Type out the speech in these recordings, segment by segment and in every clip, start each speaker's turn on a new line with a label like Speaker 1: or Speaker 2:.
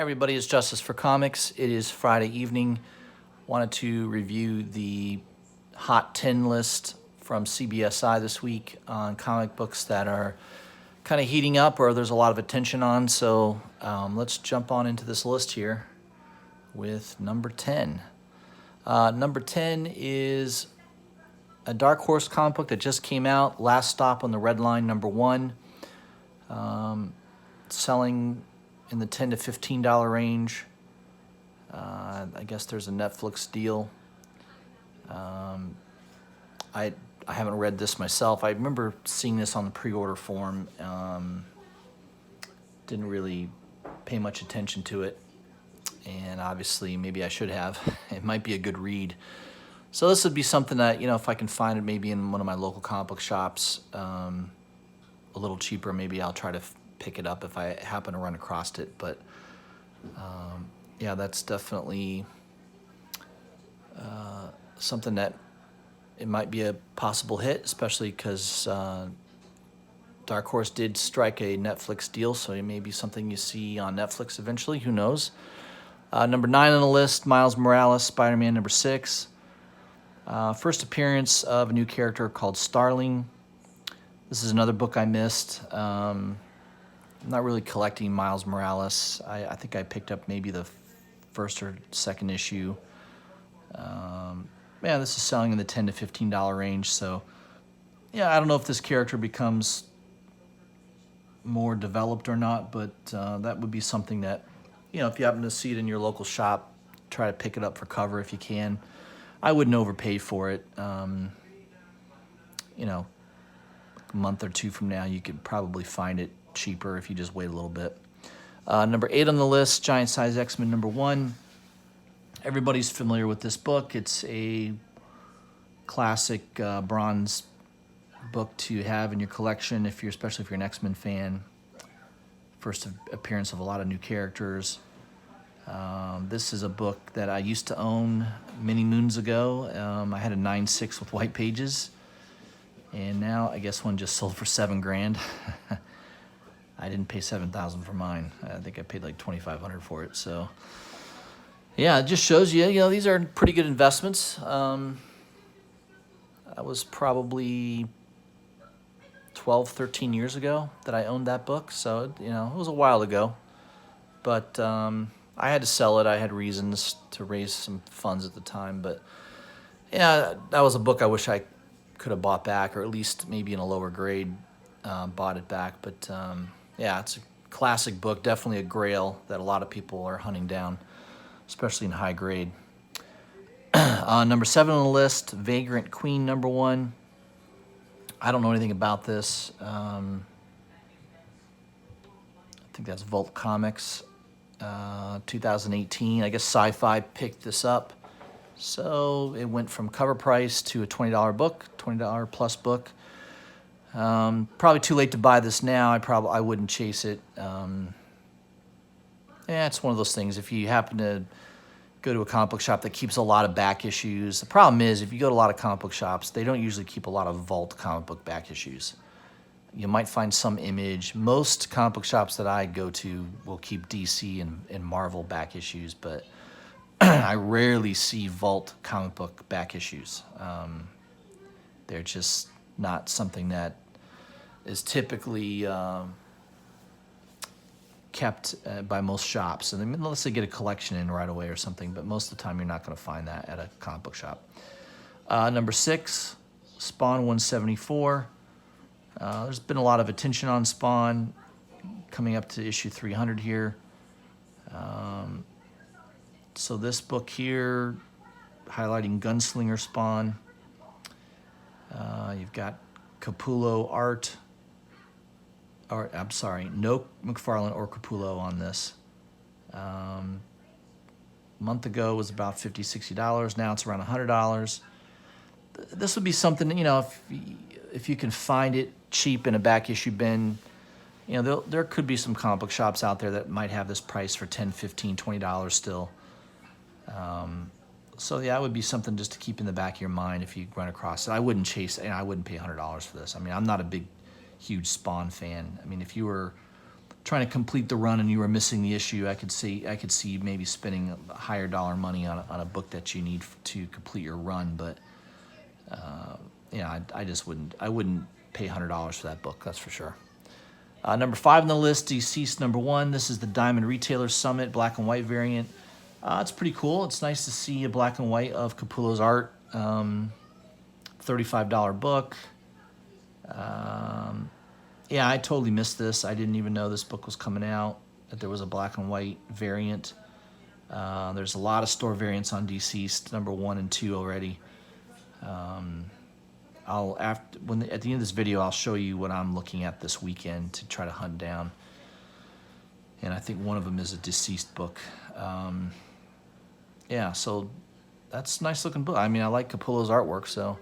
Speaker 1: Everybody, it's Justice for Comics. It is Friday evening. Wanted to review the Hot 10 list from CBSI this week on comic books that are kind of heating up or there's a lot of attention on. So let's jump on into this list here with number 10. Number 10 is a Dark Horse comic book that just came out, Last Stop on the Red Line, number 1. Selling in the $10 to $15 range. I guess there's a Netflix deal. I haven't read this myself. I remember seeing this on the pre-order form. Didn't really pay much attention to it, and obviously maybe I should have. It might be a good read. So this would be something that, if I can find it maybe in one of my local comic book shops, a little cheaper, maybe I'll try to pick it up if I happen to run across it. But yeah, that's definitely something that it might be a possible hit, especially because Dark Horse did strike a Netflix deal, so it may be something you see on Netflix eventually. Who knows? Number 9 on the list, Miles Morales, Spider-Man number 6. First appearance of a new character called Starling. This is another book I missed. I'm not really collecting Miles Morales. I think I picked up maybe the first or second issue. Yeah, this is selling in the $10 to $15 range. So, yeah, I don't know if this character becomes more developed or not, but that would be something that, if you happen to see it in your local shop, try to pick it up for cover if you can. I wouldn't overpay for it. A month or two from now, you could probably find it cheaper if you just wait a little bit. Number 8 on the list, Giant Size X-Men number 1. Everybody's familiar with this book. It's a classic bronze book to have in your collection, especially if you're an X-Men fan. First appearance of a lot of new characters. This is a book that I used to own many moons ago. I had a 9.6 with white pages, and now I guess one just sold for $7,000. I didn't pay $7,000 for mine. I think I paid like $2,500 for it. So, yeah, it just shows you, these are pretty good investments. I was probably 12, 13 years ago that I owned that book. So, it was a while ago. But I had to sell it. I had reasons to raise some funds at the time. But, yeah, that was a book I wish I could have bought back, or at least maybe in a lower grade bought it back. But, yeah, it's a classic book, definitely a grail that a lot of people are hunting down, especially in high grade. Number 7 on the list, Vagrant Queen number 1. I don't know anything about this. I think that's Vault Comics, 2018. I guess Sci-Fi picked this up. So it went from cover price to a $20 book, $20 plus book. Probably too late to buy this now. I wouldn't chase it. Yeah, it's one of those things. If you happen to go to a comic book shop that keeps a lot of back issues, the problem is if you go to a lot of comic book shops, they don't usually keep a lot of Vault comic book back issues. You might find some Image. Most comic book shops that I go to will keep DC and Marvel back issues, but I rarely see Vault comic book back issues. They're just not something that is typically kept by most shops. And unless they get a collection in right away or something, but most of the time you're not going to find that at a comic book shop. Number 6, Spawn 174. There's been a lot of attention on Spawn coming up to issue 300 here. So this book here, highlighting Gunslinger Spawn. You've got Capullo art. Or, I'm sorry, no McFarlane or Capullo on this. A month ago it was about $50, $60. Now it's around $100. This would be something, if you can find it cheap in a back issue bin, there could be some comic book shops out there that might have this price for $10, $15, $20 still. So yeah, it would be something just to keep in the back of your mind if you run across it. I wouldn't chase it. I wouldn't pay $100 for this. I'm not a huge Spawn fan. If you were trying to complete the run and you were missing the issue, I could see maybe spending a higher dollar money on a book that you need to complete your run. But I just wouldn't pay $100 for that book. That's for sure. Number 5 on the list, Deceased #1. This is the Diamond Retailer Summit black and white variant. It's pretty cool. It's nice to see a black and white of Capullo's art. $35 book. Yeah, I totally missed this. I didn't even know this book was coming out, that there was a black and white variant. There's a lot of store variants on Deceased #1 and 2 already. At the end of this video, I'll show you what I'm looking at this weekend to try to hunt down. And I think one of them is a Deceased book. Yeah, so that's a nice looking book. I mean, I like Capullo's artwork, so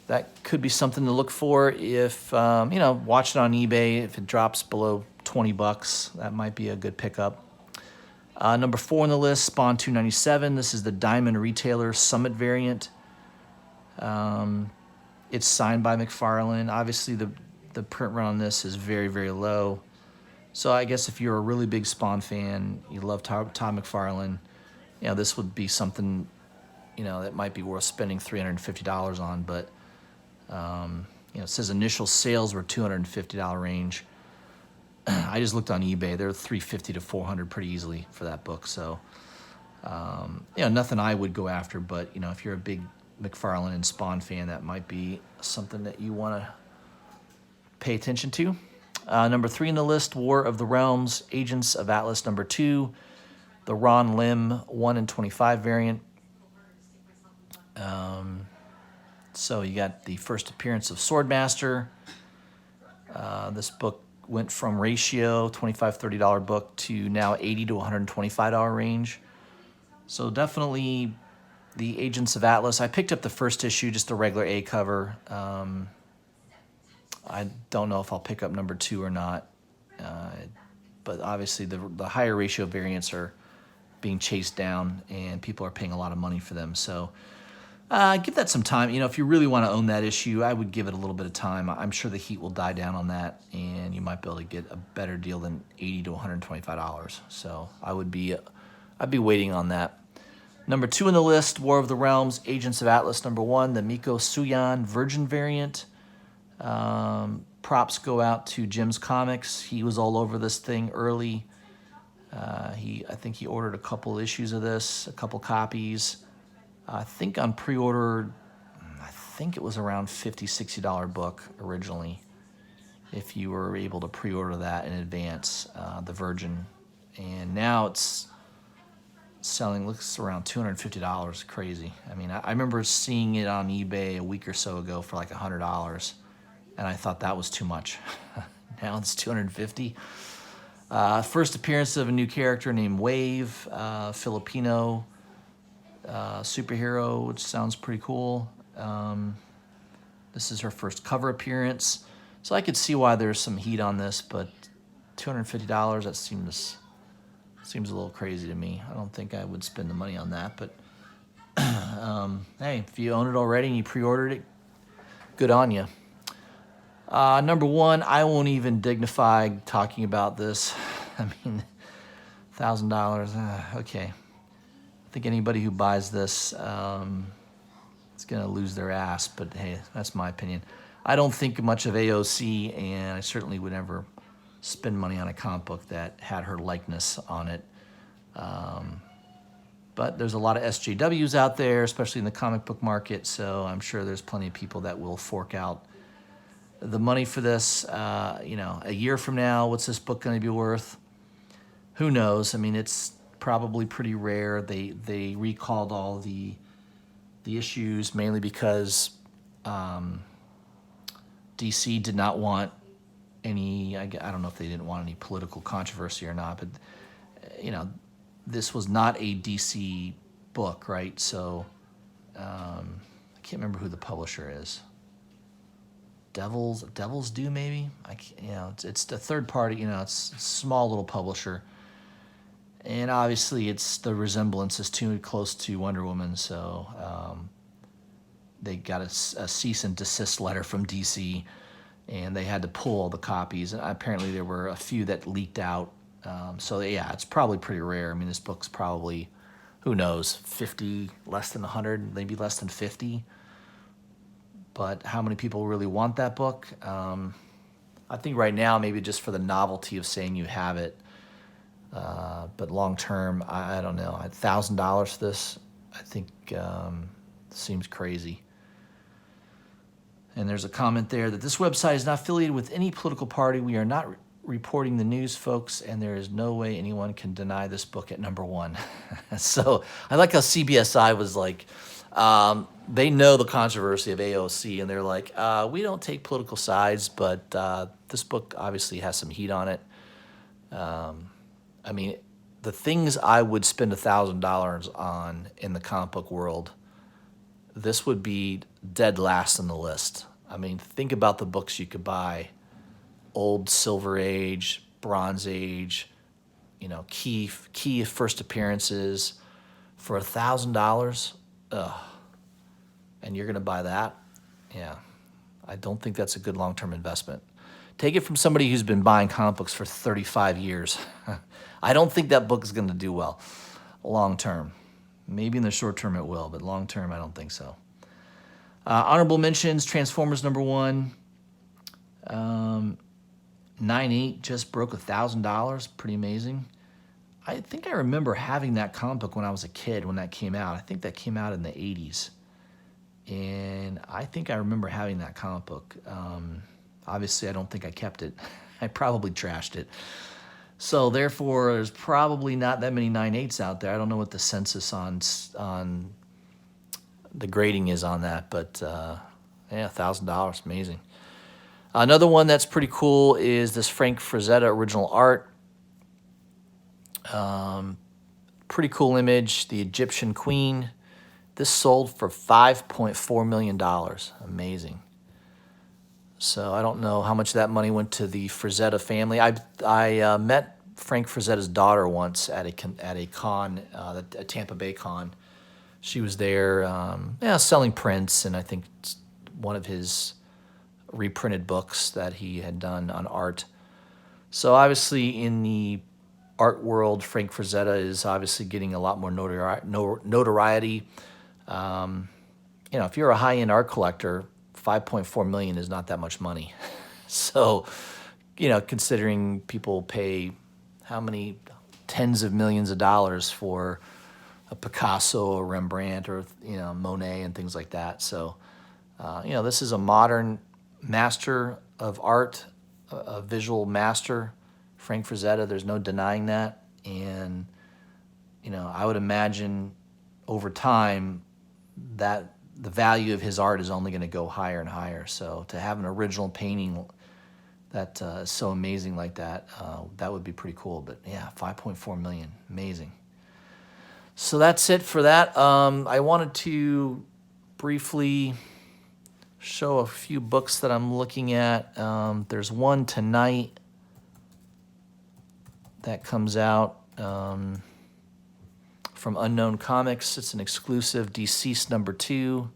Speaker 1: that could be something to look for if, watch it on eBay. If it drops below $20, that might be a good pickup. Number 4 on the list, Spawn 297. This is the Diamond Retailer Summit variant. It's signed by McFarlane. Obviously, the print run on this is very, very low. So I guess if you're a really big Spawn fan, you love Todd McFarlane, this would be something, that might be worth spending $350 on. But, it says initial sales were $250 range. I just looked on eBay. They're $350 to $400 pretty easily for that book. So, nothing I would go after. But, if you're a big McFarlane and Spawn fan, that might be something that you want to pay attention to. Number 3 on the list, War of the Realms, Agents of Atlas #2, the Ron Lim 1 in 25 variant. So you got the first appearance of Swordmaster. This book went from ratio $25, $30 book to now $80 to $125 range. So definitely the Agents of Atlas. I picked up the first issue, just a regular A cover. I don't know if I'll pick up number 2 or not. But obviously the higher ratio variants are being chased down and people are paying a lot of money for them. So give that some time. If you really want to own that issue, I would give it a little bit of time. I'm sure the heat will die down on that and you might be able to get a better deal than $80 to $125. So I'd be waiting on that. Number 2 on the list, War of the Realms, Agents of Atlas #1, the Miko Suyan Virgin variant. Props go out to Jim's Comics. He was all over this thing early. I think he ordered a couple issues of this, a couple copies. I think on pre-order, I think it was around $50, $60 book originally, if you were able to pre-order that in advance, the Virgin. And now it's selling, looks around $250. Crazy. I mean, I remember seeing it on eBay a week or so ago for like $100, and I thought that was too much. Now it's $250. First appearance of a new character named Wave, Filipino superhero, which sounds pretty cool. This is her first cover appearance, so I could see why there's some heat on this, but $250, that seems a little crazy to me. I don't think I would spend the money on that, but hey, if you own it already and you pre-ordered it, good on you. Number 1, I won't even dignify talking about this. I mean, $1,000, okay. I think anybody who buys this is going to lose their ass, but hey, that's my opinion. I don't think much of AOC, and I certainly would never spend money on a comic book that had her likeness on it. But there's a lot of SJWs out there, especially in the comic book market, so I'm sure there's plenty of people that will fork out the money for this. A year from now, what's this book going to be worth? Who knows? I mean, it's probably pretty rare. They recalled all the issues mainly because DC did not want any, I don't know if they didn't want any political controversy or not, but this was not a DC book, right? So I can't remember who the publisher is. Devil's Due, maybe. It's the third party. It's a small little publisher, and obviously the resemblance is too close to Wonder Woman, so they got a cease and desist letter from DC, and they had to pull all the copies. And apparently there were a few that leaked out. So yeah, it's probably pretty rare. I mean, this book's probably, who knows, 50, less than 100, maybe less than 50. But how many people really want that book? I think right now, maybe just for the novelty of saying you have it. But long term, I don't know. $1,000 for this, I think, seems crazy. And there's a comment there that this website is not affiliated with any political party. We are not reporting the news, folks, and there is no way anyone can deny this book at #1. So I like how CBSI was like, they know the controversy of AOC, and they're like, we don't take political sides, but this book obviously has some heat on it. I mean, the things I would spend $1,000 on in the comic book world, this would be dead last on the list. I mean, think about the books you could buy: old Silver Age, Bronze Age, key first appearances for $1,000. And you're gonna buy that? Yeah, I don't think that's a good long-term investment. Take it from somebody who's been buying comic books for 35 years. I don't think that book is gonna do well long-term. Maybe in the short term it will, but long-term I don't think so. Honorable mentions: Transformers #1. 9/8 just broke $1,000. Pretty amazing. I think I remember having that comic book when I was a kid when that came out. I think that came out in the 80s. And I think I remember having that comic book. Obviously, I don't think I kept it. I probably trashed it. So therefore, there's probably not that many 9/8s out there. I don't know what the census on the grading is on that, but yeah, $1,000, amazing. Another one that's pretty cool is this Frank Frazetta original art. Pretty cool image, the Egyptian Queen. This sold for $5.4 million. Amazing. So I don't know how much of that money went to the Frazetta family. I met Frank Frazetta's daughter once at a con, a Tampa Bay con. She was there, selling prints, and I think one of his reprinted books that he had done on art. So obviously in the art world, Frank Frazetta is obviously getting a lot more notoriety. If you're a high-end art collector, $5.4 million is not that much money. So, considering people pay how many tens of millions of dollars for a Picasso or Rembrandt or Monet and things like that. So, this is a modern master of art, a visual master, Frank Frazetta. There's no denying that. And I would imagine over time that the value of his art is only going to go higher and higher. So to have an original painting that is so amazing like that, that would be pretty cool. But yeah, $5.4 million, amazing. So that's it for that. I wanted to briefly show a few books that I'm looking at. There's one tonight that comes out from Unknown Comics. It's an exclusive, Deceased #2.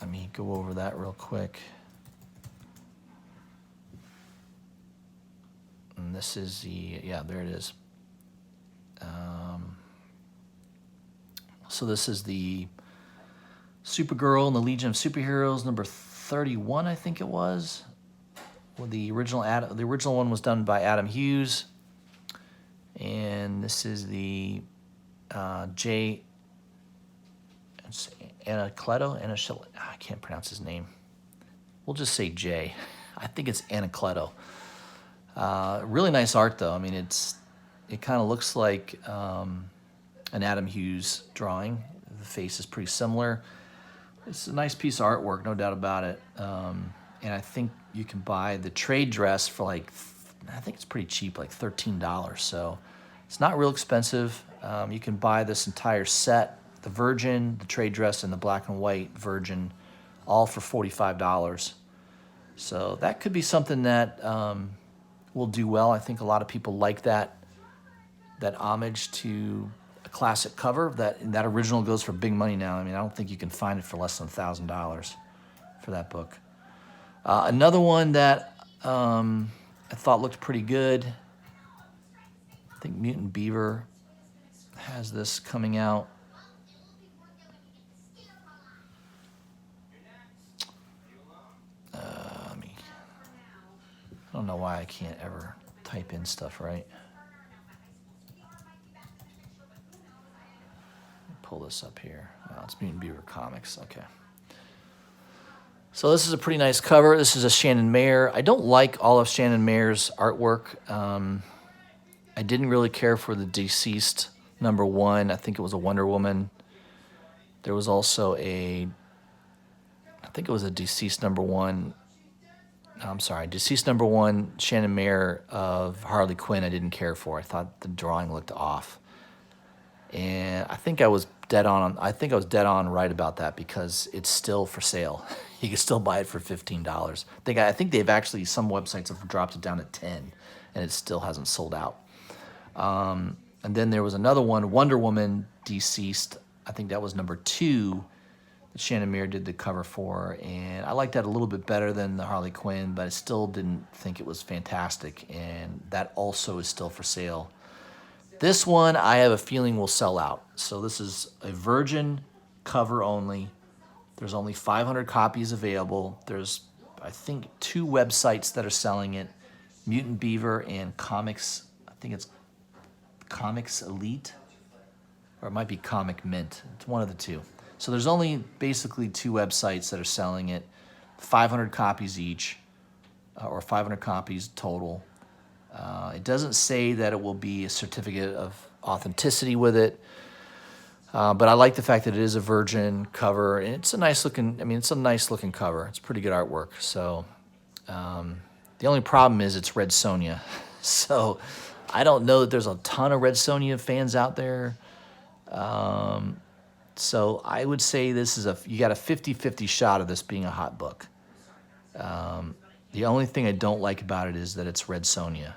Speaker 1: Let me go over that real quick. And this is there it is. So this is the Supergirl and the Legion of Superheroes #31, I think it was. Well, the original one was done by Adam Hughes. And this is the Jay Anacleto. I can't pronounce his name. We'll just say Jay. I think it's Anacleto. Really nice art, though. I mean, it kind of looks like an Adam Hughes drawing. The face is pretty similar. It's a nice piece of artwork, no doubt about it. And I think you can buy the trade dress for I think it's pretty cheap, like $13. So it's not real expensive. You can buy this entire set, the Virgin, the trade dress, and the black and white Virgin, all for $45. So that could be something that will do well. I think a lot of people like that homage to a classic cover. That original goes for big money now. I mean, I don't think you can find it for less than $1,000 for that book. Another one that I thought looked pretty good. I think Mutant Beaver has this coming out. I don't know why I can't ever type in stuff right. Pull this up here. Oh, it's Mutant Beaver Comics. Okay. So this is a pretty nice cover. This is a Shannon Mayer. I don't like all of Shannon Mayer's artwork. I didn't really care for the Deceased #1. I think it was a Wonder Woman. There was also I think it was a Deceased #1. I'm sorry, Deceased #1, Shannon Mayer of Harley Quinn I didn't care for. I thought the drawing looked off. And I think I was dead on right about that because it's still for sale. You can still buy it for $15. I think they've actually, some websites have dropped it down to 10 and it still hasn't sold out. And then there was another one, Wonder Woman Deceased. I think that was #2 that Shannon Mayer did the cover for, and I liked that a little bit better than the Harley Quinn, but I still didn't think it was fantastic, and that also is still for sale. This one, I have a feeling will sell out. So this is a virgin cover only. There's only 500 copies available. There's, I think, 2 websites that are selling it, Mutant Beaver and Comics, I think it's Comics Elite, or it might be Comic Mint. It's one of the two. So there's only basically 2 websites that are selling it, 500 copies each, or 500 copies total. It doesn't say that it will be a certificate of authenticity with it, but I like the fact that it is a virgin cover, and it's a nice looking cover. It's pretty good artwork. So the only problem is it's Red Sonja. So I don't know that there's a ton of Red Sonja fans out there. So I would say you got a 50-50 shot of this being a hot book. The only thing I don't like about it is that it's Red Sonja.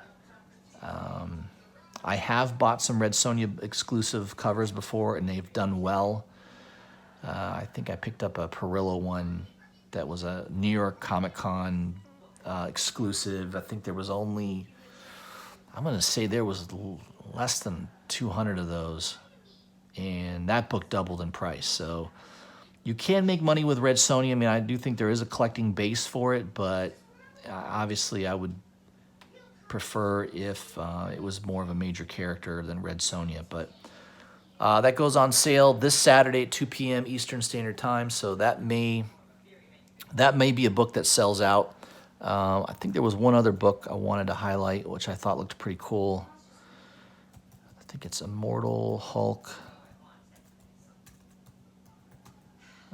Speaker 1: I have bought some Red Sonja exclusive covers before, and they've done well. I think I picked up a Perillo one that was a New York Comic Con exclusive. I think there was only, I'm going to say there was less than 200 of those. And that book doubled in price. So you can make money with Red Sonja. I mean, I do think there is a collecting base for it, but obviously I would prefer if it was more of a major character than Red Sonja. But that goes on sale this Saturday at 2 p.m. Eastern Standard Time. So that may be a book that sells out. I think there was one other book I wanted to highlight, which I thought looked pretty cool. I think it's Immortal Hulk.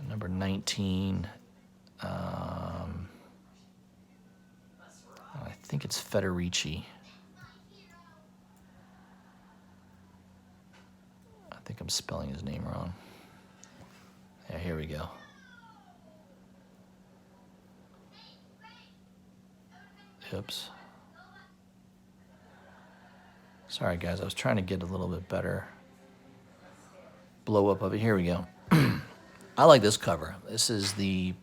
Speaker 1: #19. I think it's Federici. I think I'm spelling his name wrong. Yeah, here we go. Oops. Sorry, guys. I was trying to get a little bit better blow up of it. Here we go. I like this cover. This is the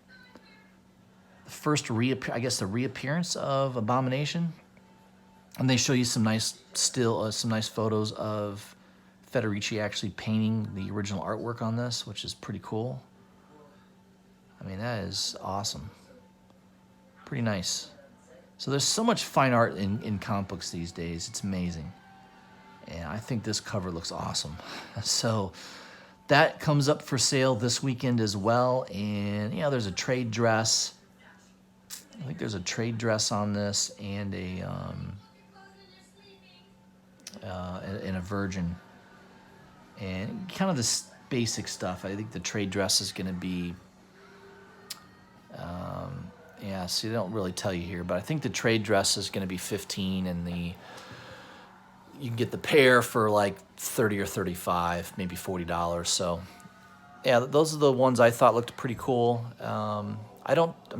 Speaker 1: first reappearance of Abomination, and they show you some nice photos of Federici actually painting the original artwork on this, which is pretty cool. I mean, that is awesome. Pretty nice. So there's so much fine art in comic books these days. It's amazing. And I think this cover looks awesome. So that comes up for sale this weekend as well. And, there's a trade dress. I think there's a trade dress on this and a virgin. And kind of this basic stuff. I think the trade dress is going to be... see, they don't really tell you here, but I think the trade dress is going to be $15, and you can get the pair for like $30 or $35, maybe $40. So, yeah, those are the ones I thought looked pretty cool. I'm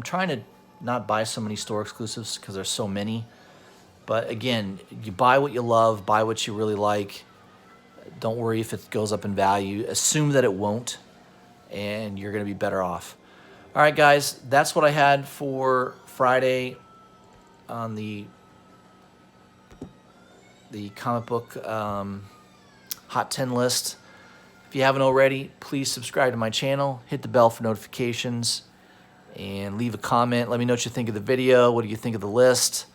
Speaker 1: trying to not buy so many store exclusives because there's so many. But again, you buy what you love, buy what you really like. Don't worry if it goes up in value. Assume that it won't, and you're going to be better off. All right, guys, that's what I had for Friday on the comic book Hot 10 list. If you haven't already, please subscribe to my channel, hit the bell for notifications, and leave a comment. Let me know what you think of the video. What do you think of the list?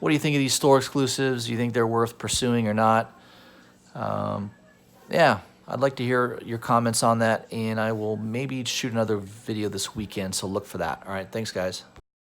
Speaker 1: What do you think of these store exclusives? Do you think they're worth pursuing or not? Yeah, I'd like to hear your comments on that, and I will maybe shoot another video this weekend, so look for that. All right, thanks, guys.